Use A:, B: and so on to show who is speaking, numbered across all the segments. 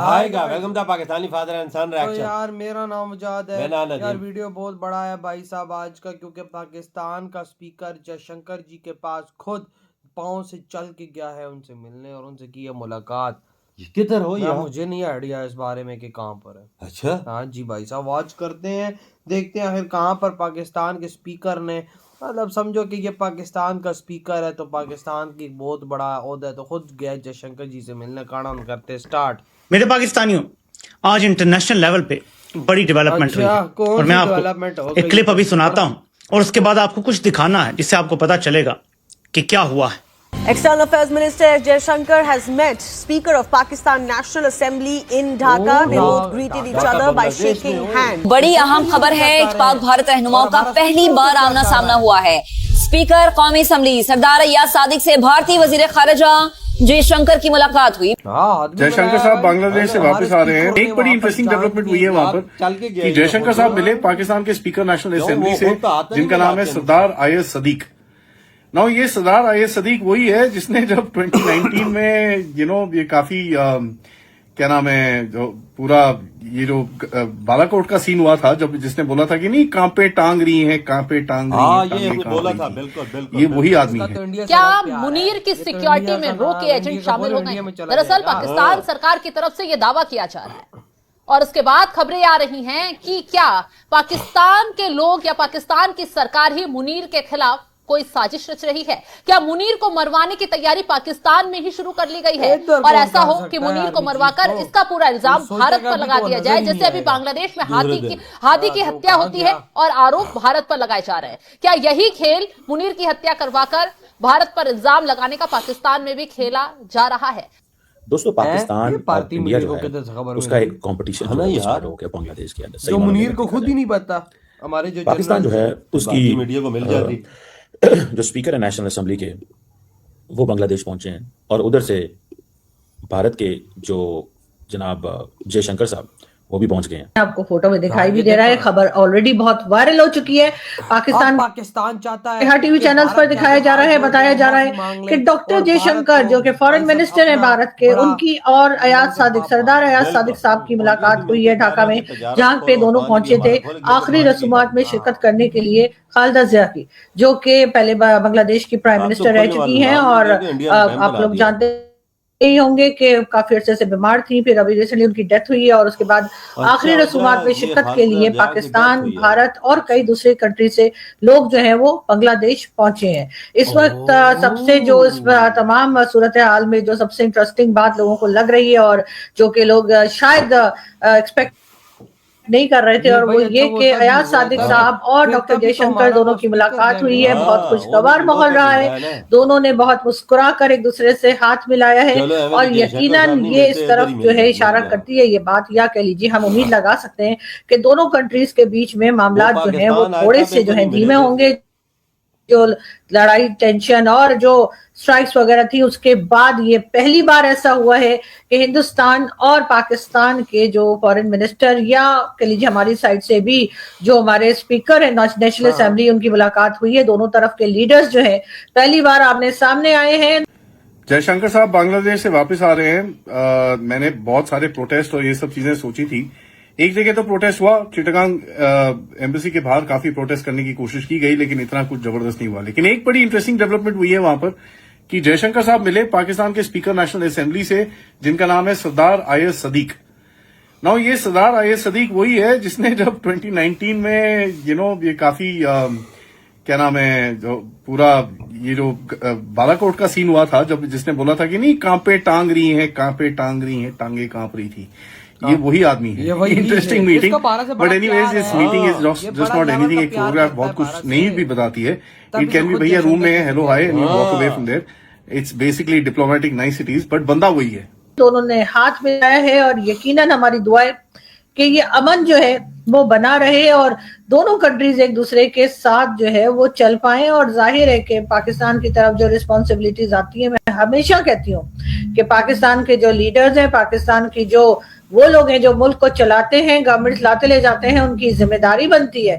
A: आएगा welcome the Pakistani father and son
B: तो
A: reaction.
B: यार मेरा नाम मुजाद है।
A: मेरा नाम
B: यार
A: नजीम।
B: वीडियो बहुत बड़ा है भाई साहब आज का, क्योंकि पाकिस्तान का स्पीकर जयशंकर जी के पास खुद पाँव से चल के गया है उनसे मिलने और उनसे की है मुलाकात।
A: किधर हो
B: यार
A: यार?
B: मुझे नहीं आइडिया इस बारे में कि कहाँ पर है।
A: अच्छा,
B: हाँ जी भाई साहब, वॉच करते हैं, देखते हैं आखिर कहाँ पर पाकिस्तान के स्पीकर ने, मतलब समझो कि ये पाकिस्तान का स्पीकर है तो पाकिस्तान की बहुत बड़ा ओहदा है, तो खुद गया जयशंकर जी से मिलने। काना उन करते स्टार्ट।
C: मेरे पाकिस्तानियों, आज इंटरनेशनल लेवल पे बड़ी डेवलपमेंट हुई है
B: अच्छा, कौन
C: और
B: सी
C: मैं
B: डेवलपमेंट हो
C: आपको एक
B: गई
C: क्लिप
B: है?
C: अभी सुनाता हूं और उसके बाद आपको कुछ दिखाना है जिससे आपको पता चलेगा कि क्या हुआ है।
D: External Affairs Minister Jaishankar has met Speaker of Pakistan National Assembly in Dhaka. They both greeted each other by shaking hands.
E: बड़ी अहम खबर है, पाक भारत रहनुमाओं का पहली बार आमना सामना हुआ है। स्पीकर कौमी असम्बली सरदार अय्याज सादिक से भारतीय वजीर खारजा जयशंकर की मुलाकात हुई।
F: जयशंकर साहब बांग्लादेश से वापस आ रहे हैं। एक बड़ी इंटरेस्टिंग डेवलपमेंट हुई है वहां पर कि जयशंकर साहब मिले पाकिस्तान के स्पीकर नेशनल असेंबली से, जिनका नाम है सरदार अय्याज सदीक। नाउ ये सरदार अय्याज सदीक वही है जिसने जब 2019 में ये काफी क्या नाम है, जो पूरा ये जो बालाकोट का सीन हुआ था, जब जिसने बोला था कि नहीं कांपे टांग रही है, कांपे टांग रही है,
A: ये बोला था। बिल्कुल बिल्कुल,
F: ये वही आदमी है।
G: क्या मुनीर की सिक्योरिटी में रो के एजेंट शामिल हो गए हैं? दरअसल पाकिस्तान सरकार की तरफ से यह दावा किया जा रहा है और उसके बाद खबरें आ रही हैं कि क्या पाकिस्तान के लोग या पाकिस्तान की सरकार ही मुनीर के खिलाफ कोई साजिश रच रही है? क्या मुनीर को मरवाने की तैयारी पाकिस्तान में ही शुरू कर ली गई है और ऐसा हो कि मुनीर को मरवाकर इसका पूरा इल्जाम भारत पर लगा दिया जाए, जैसे अभी बांग्लादेश में हादी की हत्या होती है और आरोप भारत पर लगाए जा रहे हैं? क्या यही खेल मुनीर की हत्या करवाकर भारत पर इल्जाम लगाने का पाकिस्तान में भी खेला जा रहा है?
H: दोस्तों, पाकिस्तान और इंडिया जो है उसका एक कंपीटिशन
A: है ना यार,
H: हो गया बांग्लादेश के अंदर।
B: जो मुनीर को खुद ही नहीं पता। हमारे जो
H: पाकिस्तान जो है उसकी
A: मीडिया को मिल जाती
H: जो स्पीकर है नेशनल असेंबली के, वो बांग्लादेश पहुंचे हैं और उधर से भारत के जो जनाब जयशंकर साहब वो भी पहुंच गए हैं।
I: आपको फोटो में दिखाई भी दे रहा है। खबर ऑलरेडी बहुत वायरल हो चुकी है।
B: पाकिस्तान चाहता है,
I: हर टीवी चैनल्स पर दिखाया जा रहा है, बताया जा रहा है कि डॉक्टर जयशंकर जो कि फॉरेन मिनिस्टर हैं भारत के, उनकी और अय्याज सादिक, सरदार अय्याज सादिक साहब की मुलाकात हुई है ढाका में, जहां पे दोनों पहुंचे थे आखिरी रसूमात में शिरकत करने के लिए। खालिदा जिया की, जो कि पहले बांग्लादेश की प्राइम मिनिस्टर रह चुकी हैं और आप लोग जानते यही होंगे कि काफी अर्से से बीमार थी, फिर अभी रिसेंटली उनकी डेथ हुई है और उसके बाद आखिरी रसूमात में शिरकत के लिए पाकिस्तान, भारत और कई दूसरे कंट्री से लोग जो हैं वो बांग्लादेश पहुंचे हैं। इस वक्त सबसे जो इस तमाम सूरत हाल में जो सबसे इंटरेस्टिंग बात लोगों को लग रही है और जो कि लोग शायद एक्सपेक्ट नहीं कर रहे थे, और वो ये कि अय्याज सादिक साहब और डॉक्टर जयशंकर दोनों की मुलाकात हुई है। बहुत खुशगवार माहौल रहा है, दोनों ने बहुत मुस्कुरा कर एक दूसरे से हाथ मिलाया है और यकीनन ये इस तरफ जो है इशारा करती है ये बात, या कह लीजिए हम उम्मीद लगा सकते हैं कि दोनों कंट्रीज के बीच में मामला जो है वो थोड़े से जो है धीमे होंगे। जो लड़ाई, टेंशन और जो स्ट्राइक्स वगैरह थी, उसके बाद ये पहली बार ऐसा हुआ है कि हिंदुस्तान और पाकिस्तान के जो फॉरेन मिनिस्टर या कह लीजिए हमारी साइड से भी जो हमारे स्पीकर है नेशनल असेंबली, उनकी मुलाकात हुई है। दोनों तरफ के लीडर्स जो है पहली बार आमने सामने आए हैं।
F: जयशंकर साहब बांग्लादेश से वापस आ रहे हैं। मैंने बहुत सारे प्रोटेस्ट और ये सब चीजें सोची थी। एक जगह तो प्रोटेस्ट हुआ, चिटगांग एम्बेसी के बाहर काफी प्रोटेस्ट करने की कोशिश की गई, लेकिन इतना कुछ जबरदस्त नहीं हुआ। लेकिन एक बड़ी इंटरेस्टिंग डेवलपमेंट हुई है वहां पर कि जयशंकर साहब मिले पाकिस्तान के स्पीकर नेशनल असेंबली से, जिनका नाम है सरदार अय्याज सदीक। नाउ ये सरदार अय्याज सदीक वही है जिसने जब 2019 में ये काफी क्या नाम है, जो पूरा ये जो बालाकोट का सीन हुआ था, जब जिसने बोला था कि नहीं कांपे टांग रही है, कांपे टांग रही है, टांगे कांप रही थी, ये वही आदमी है। Interesting meeting, but anyways this meeting is just not anything. एक फोटोग्राफ बहुत कुछ नहीं भी बताती है। इट कैन बी भैया रूम में hello hi and you walk away from there. It's basically diplomatic niceties, but बंदा वही है।
I: दोनों ने हाथ मिलाया है और यकीनन हमारी दुआ है कि ये अमन जो है वो बना रहे और दोनों कंट्रीज एक दूसरे के साथ जो है वो चल पाए। और जाहिर है कि पाकिस्तान की तरफ जो रिस्पॉन्सिबिलिटीज आती है, मैं हमेशा कहती हूँ कि पाकिस्तान के जो लीडर्स हैं, पाकिस्तान की जो वो लोग हैं जो मुल्क को चलाते हैं, गवर्नमेंट लाते ले जाते हैं, उनकी जिम्मेदारी बनती है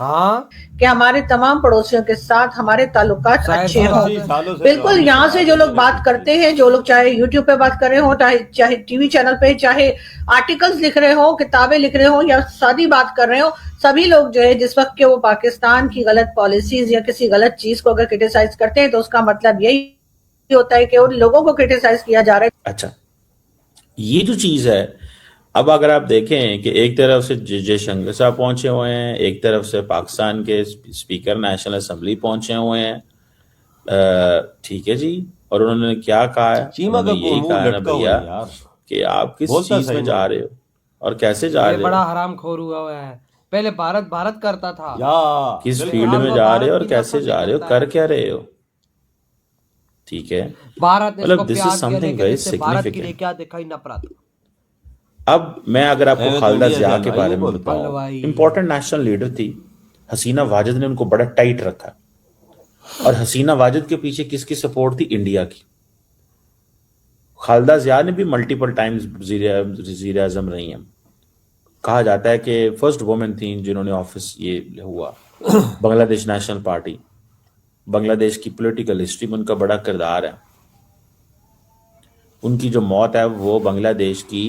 B: हाँ
I: कि हमारे तमाम पड़ोसियों के साथ हमारे ताल्लुकात अच्छे हों।
A: सालों से
I: बिल्कुल, यहाँ से जो लोग बात करते हैं, जो लोग चाहे यूट्यूब पे बात कर रहे हो, चाहे टीवी चैनल पे, चाहे आर्टिकल्स लिख रहे हो, किताबें लिख रहे हो या सादी बात कर रहे हो, सभी लोग जो है जिस वक्त के वो पाकिस्तान की गलत पॉलिसीज या किसी गलत चीज को अगर क्रिटिसाइज करते हैं तो उसका मतलब यही होता है कि उन लोगों को क्रिटिसाइज किया जा रहा है।
H: अच्छा, ये जो चीज है, अब अगर आप देखें कि एक तरफ से जयशंकर साहब पहुंचे हुए हैं, एक तरफ से पाकिस्तान के स्पीकर नेशनल असेंबली पहुंचे हुए हैं, ठीक है जी, और उन्होंने क्या कहा है?
A: चीमा का
H: उन्होंने यही
A: मुंह
H: कहा है ना
A: लटका हुआ
H: भैया
A: है यार।
H: कि आप किस
A: बोलता
H: चीज
A: सही
H: में जा
A: नहीं।
H: रहे हो और कैसे जा
B: ये
H: रहे
B: बड़ा
H: हो,
B: हरामखोर हुआ है। पहले भारत भारत करता था,
A: या
H: किस
A: बिल्कुल।
H: फील्ड में
B: आपको
H: जा
B: भारत
H: रहे हो और
B: की
H: कैसे
B: नफरत
H: जा रहे हो,
B: करता है।
H: कर क्या रहे हो, ठीक है?
B: भारत ने
H: मतलब
B: इसको
H: this is
B: प्यार किया,
H: something
B: लेकिन
H: very
B: इससे भारत के लिए
H: significant.
B: क्या दिखाई? नफरत।
H: अब मैं अगर आपको
A: मैं तो
H: खालदा
A: इंडिया
H: जिया
A: से
H: के
A: भाई
H: बारे
A: नहीं
H: में
A: बोलता।
H: बताऊं,
B: भाई।
H: इंपॉर्टेंट नेशनल लीडर थी, हसीना वाजिद ने उनको बड़ा टाइट रखा, और हसीना वाजिद के पीछे किसकी सपोर्ट थी? इंडिया की। खालदा जिया ने भी मल्टीपल टाइम्स वजीर आजम रही हैं, कहा जाता है कि फर्स्ट वुमेन थी जिन्होंने ऑफिस ये हुआ। बांग्लादेश नेशनल पार्टी, बांग्लादेश की पॉलिटिकल हिस्ट्री में उनका बड़ा किरदार है। उनकी जो मौत है वो बांग्लादेश की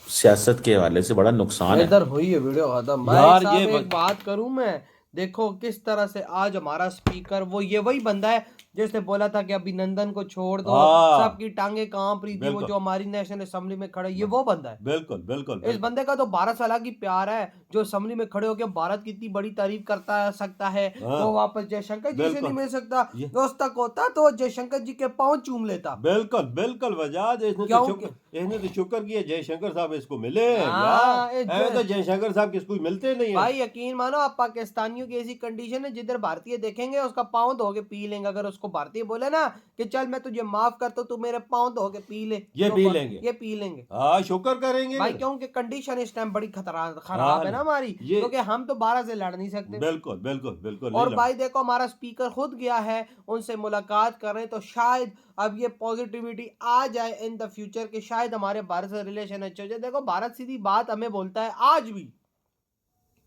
H: सियासत के हवाले से बड़ा नुकसान है।
B: इधर हुई है वीडियो खत्म।
A: यार,
B: भाई
A: ये
B: साहब एक बात करूं मैं, देखो किस तरह से आज हमारा स्पीकर, वो ये वही बंदा है जिसने बोला था कि अभिनंदन को छोड़ दो,
A: हाँ।
B: सबकी टांगे कांप रही थी, वो
A: बिल्कुल।
B: जो हमारी नेशनल असेंबली में खड़ा है, ये वो बंदा है।
A: बिल्कुल बिल्कुल
B: इस
A: बिल्कुल।
B: बंदे का तो भारत से अलग ही प्यार है, जो असेंबली में खड़े होकर भारत की इतनी बड़ी तारीफ करता सकता है,
A: हाँ।
B: वो वापस जयशंकर जी से
A: बिल्कुल।
B: नहीं मिल सकता।
A: ये-
B: दोस्त तक होता तो जयशंकर जी के पांव चूम लेता।
A: बिल्कुल बिल्कुल वजाद, इसने
B: क्यों?
A: तो शुक्र किया जयशंकर साहब इसको मिले
B: हाँ,
A: यार। ऐसे तो जयशंकर साहब किसको मिलते नहीं है
B: भाई यकीन मानो, आप पाकिस्तानियों की ऐसी कंडीशन है जिधर भारतीय देखेंगे उसका पाँव धो के पी लेंगे। अगर उसको भारतीय बोले ना कि चल मैं तुझे माफ करता हूँ, तू मेरे पाँव धो के पी ले,
A: ये
B: तो
A: पी लेंगे।
B: ये पी लेंगे
A: हाँ, शुक्र करेंगे
B: भाई, क्योंकि कंडीशन इस टाइम बड़ी खराब
A: हाँ,
B: है ना हमारी,
A: ये-
B: क्योंकि हम तो भारत से लड़ नहीं सकते।
A: बिल्कुल बिल्कुल बिल्कुल
B: और
A: नहीं
B: भाई देखो, हमारा स्पीकर खुद गया है, उनसे मुलाकात कर रहे हैं, तो शायद अब ये पॉजिटिविटी आ जाए इन द फ्यूचर के शायद हमारे भारत से रिलेशन अच्छे हो जाए। देखो भारत सीधी बात हमें बोलता है, आज भी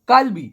B: कल भी,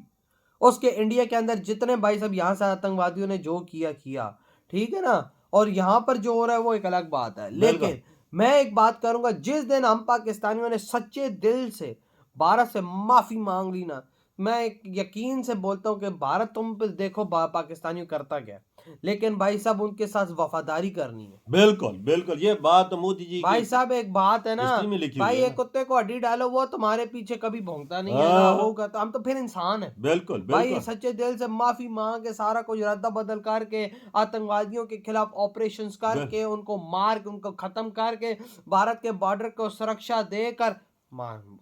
B: उसके इंडिया के अंदर जितने भाई सब यहाँ से आतंकवादियों ने जो किया, ठीक है ना, और यहाँ पर जो हो रहा है वो एक अलग बात है। लेकिन मैं एक बात करूंगा, जिस दिन हम पाकिस्तानियों ने सच्चे दिल से भारत से माफी मांग ली ना, मैं एक यकीन से बोलता हूँ कि भारत तुम पे देखो पाकिस्तानियों करता क्या, लेकिन भाई साहब उनके साथ वफादारी करनी है।
A: बिल्कुल बिल्कुल, ये बात तो मोदी जी
B: भाई
A: की
B: साहब एक बात है ना
A: हिस्ट्री में लिखी हुई
B: भाई,
A: है
B: एक
A: ना।
B: कुत्ते को हड्डी डालो वो तुम्हारे पीछे कभी भौंकता नहीं है
A: हाँ।
B: ना, वो करता, हम तो फिर इंसान है।
A: बिल्कुल
B: भाई
A: बिल्कुल
B: सच्चे दिल से माफी मांग के सारा कुछ रद्दा बदल करके, आतंकवादियों के खिलाफ ऑपरेशंस करके, उनको मार के, उनको खत्म करके, भारत के बॉर्डर को सुरक्षा देकर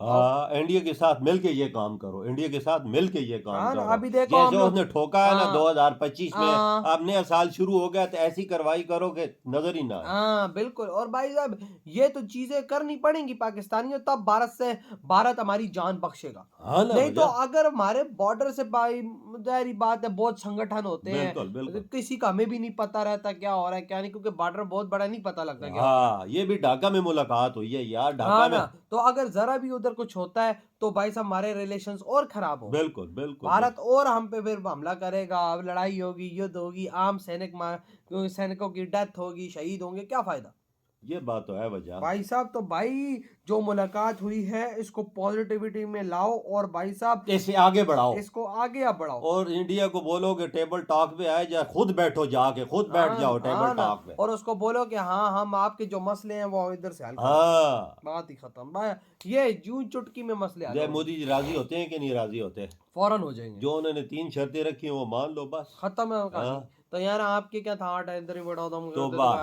A: हाँ, इंडिया के साथ मिलके ये काम करो, इंडिया के साथ मिलके ये काम
B: हाँ,
A: करो।
B: अभी देखो
A: जैसे
B: हम लोग-
A: उसने ठोका है ना
B: हाँ।
A: 2025 में,
B: हाँ।
A: अब नया साल शुरू हो गया तो ऐसी कार्रवाई करो कि नजर ही ना आए।
B: हाँ बिल्कुल। और भाई साहब ये तो चीजें करनी पड़ेंगी पाकिस्तानियों, तब भारत हमारी जान बख्शेगा।
A: हाँ ना,
B: नहीं तो
A: भैया।
B: अगर हमारे बॉर्डर से भाई, जाहिर बात है बहुत संगठन होते हैं,
A: बिल्कुल, बिल्कुल।
B: किसी का हमें भी नहीं पता रहता क्या हो रहा है क्या नहीं, क्योंकि बॉर्डर बहुत बड़ा नहीं पता लगता क्या।
A: हाँ, ये भी ढाका में मुलाकात हुई है यार, ढाका
B: हाँ
A: में।
B: ना, तो अगर जरा भी उधर कुछ होता है तो भाई साहब हमारे रिलेशंस और खराब हो।
A: बिल्कुल बिल्कुल
B: भारत और हम पे फिर हमला करेगा, अब लड़ाई होगी, युद्ध होगी, आम सैनिकों की डेथ होगी, शहीद होंगे, क्या फायदा।
A: ये बात तो है वजह।
B: भाई साहब तो भाई जो मुलाकात हुई है इसको पॉजिटिविटी में लाओ, और भाई साहब
A: इसे आगे बढ़ाओ,
B: इसको आगे आप बढ़ाओ,
A: और इंडिया को बोलो कि टेबल टॉक पे आए, या खुद बैठो, जाके खुद बैठ
B: हाँ,
A: जाओ
B: हाँ
A: टेबल
B: ना,
A: टॉक पे।
B: और उसको बोलो कि हाँ हम आपके जो मसले हैं वो इधर से हल करें।
A: हाँ,
B: बात ही खत्म भाई, ये जूं चुटकी में मसले हल
A: जय
B: होंगे।
A: मोदी जी राजी होते हैं कि नहीं राजी होते?
B: फौरन हो जाएंगे,
A: जो उन्होंने 3 शर्तें रखी हैं वो मान लो बस।
B: खत्म है कहानी।
A: हाँ।
B: तो यार आपके क्या था, इधर ही बढ़ा
A: तो बात।